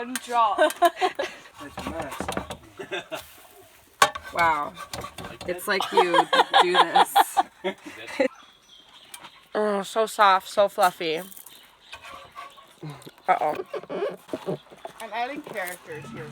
one drop. Wow. It's like you do this. Oh, so soft, so fluffy. Uh-oh. I'm adding characters here.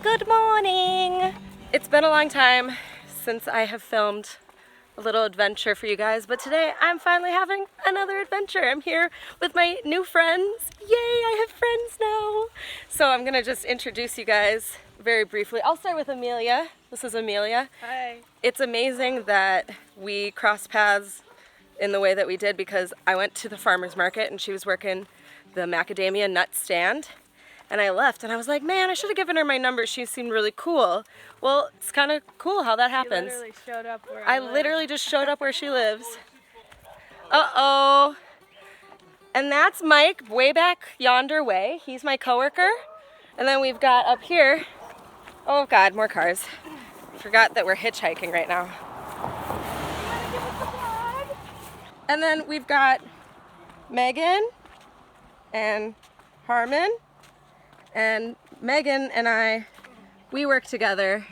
Good morning! It's been a long time since I have filmed a little adventure for you guys, but today I'm finally having another adventure. I'm here with my new friends. Yay, I have friends now! So I'm gonna just introduce you guys very briefly. I'll start with Amelia. This is Amelia. Hi. It's amazing that we crossed paths in the way that we did because I went to the farmer's market and she was working the macadamia nut stand. And I left and I was like, man, I should have given her my number. She seemed really cool. Well, it's kind of cool how that happens. You literally showed up where I literally just showed up where she lives. Uh-oh. And that's Mike way back yonder way. He's my coworker. And then we've got up here, oh God, more cars. Forgot that we're hitchhiking right now. And then we've got Megan and Harmon. And Megan and I, we work together.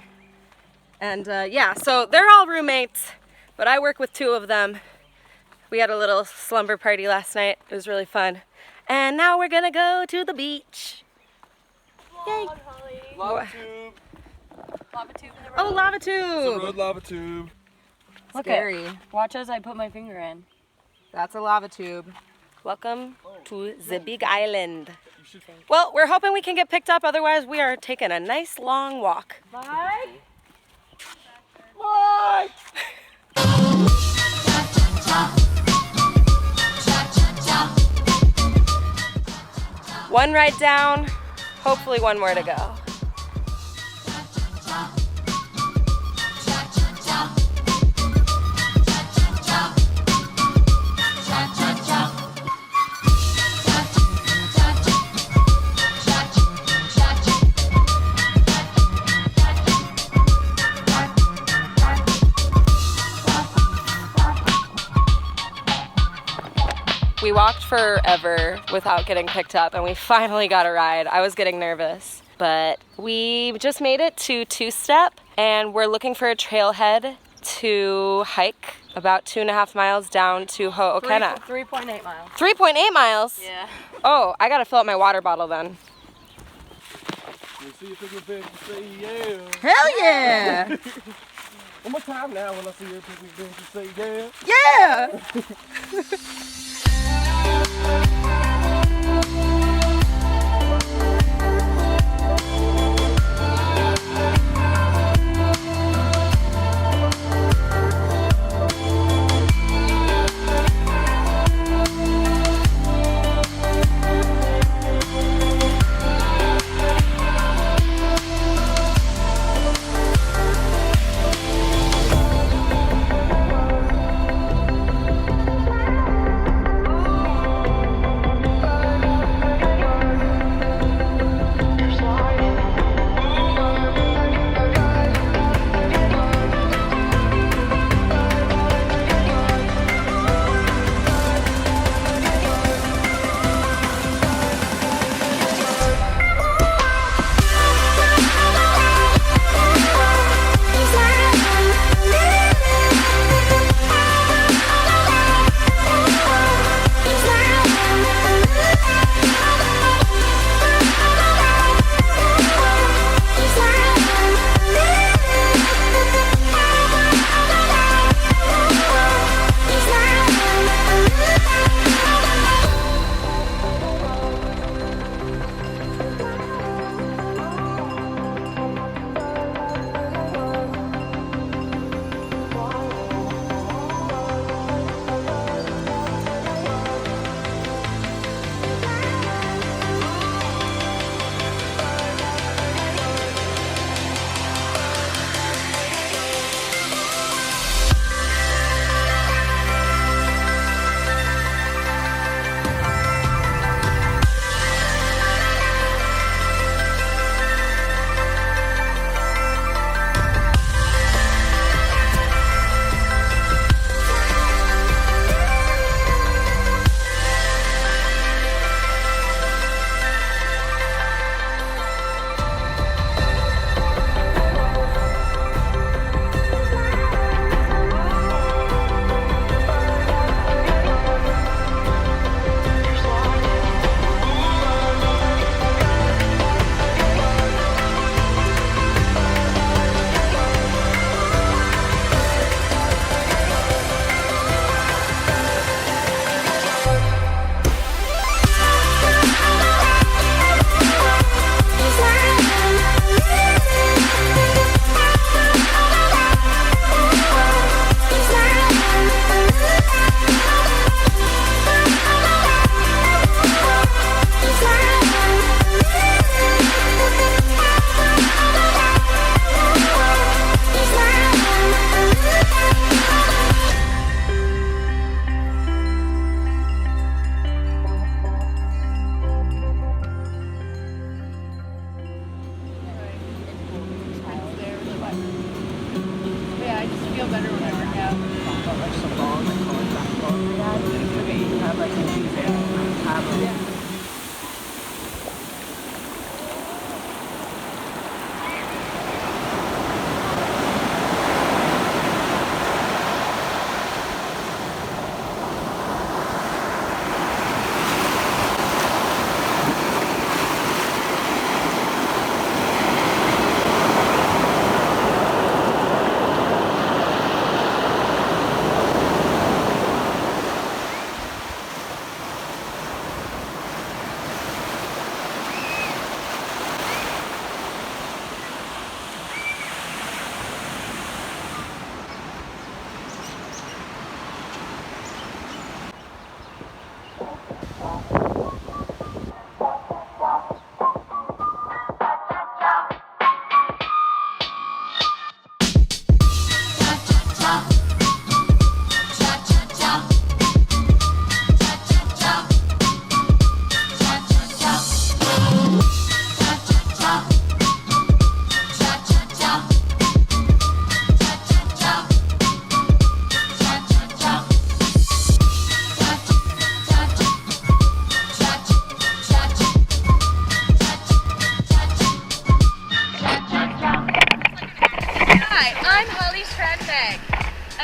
And yeah, so they're all roommates, but I work with two of them. We had a little slumber party last night. It was really fun. And now we're gonna go to the beach. Yay! Lava tube. Lava tube in the road. Oh, lava It's a tube! road lava tube. Scary. Watch as I put my finger in. That's a lava tube. Welcome to the big island. Well, we're hoping we can get picked up, otherwise we are taking a nice long walk. Mike? Mike! One ride down, hopefully one more to go. We walked forever without getting picked up and we finally got a ride. I was getting nervous, but we just made it to Two-Step and we're looking for a trailhead to hike about 2.5 miles down to Ho'okena. 3.8 miles. 3.8 miles? Yeah. Oh, I gotta fill up my water bottle then. You see your picnic bench and say yeah. Hell yeah! One more time now when I see your picnic bench and say yeah. Yeah!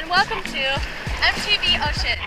and welcome to MTV Ocean.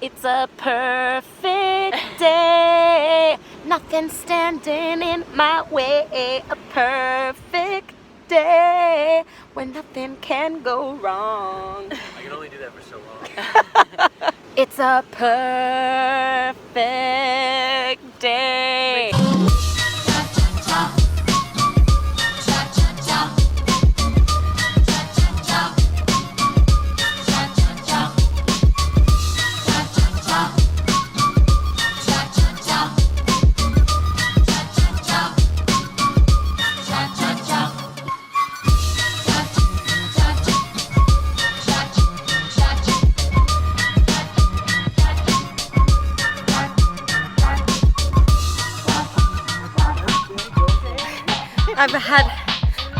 It's a perfect day. Nothing standing in my way. A perfect day when nothing can go wrong. I can only do that for so long. It's a perfect day.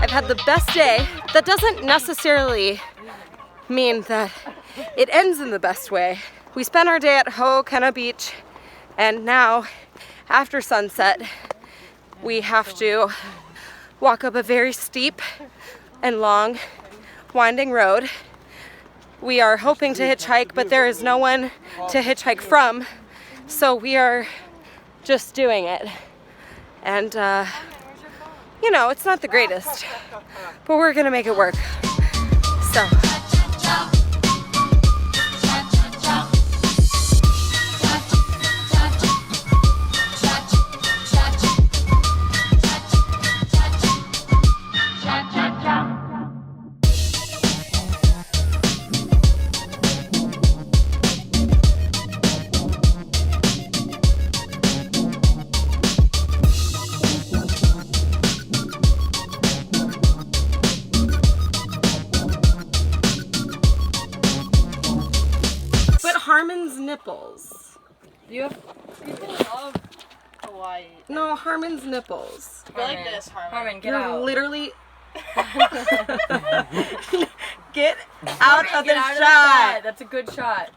I've had the best day. That doesn't necessarily mean that it ends in the best way. We spent our day at Ho'okana Beach, and now after sunset we have to walk up a very steep and long winding road. We are hoping to hitchhike, but there is no one to hitchhike from, so we are just doing it. And you know, it's not the greatest, but we're gonna make it work. So. Harmon's nipples. People love Hawaii. No, Harmon's nipples. Go like this, Harmon. Harmon, get You're out. literally get out of the shot. That's a good shot.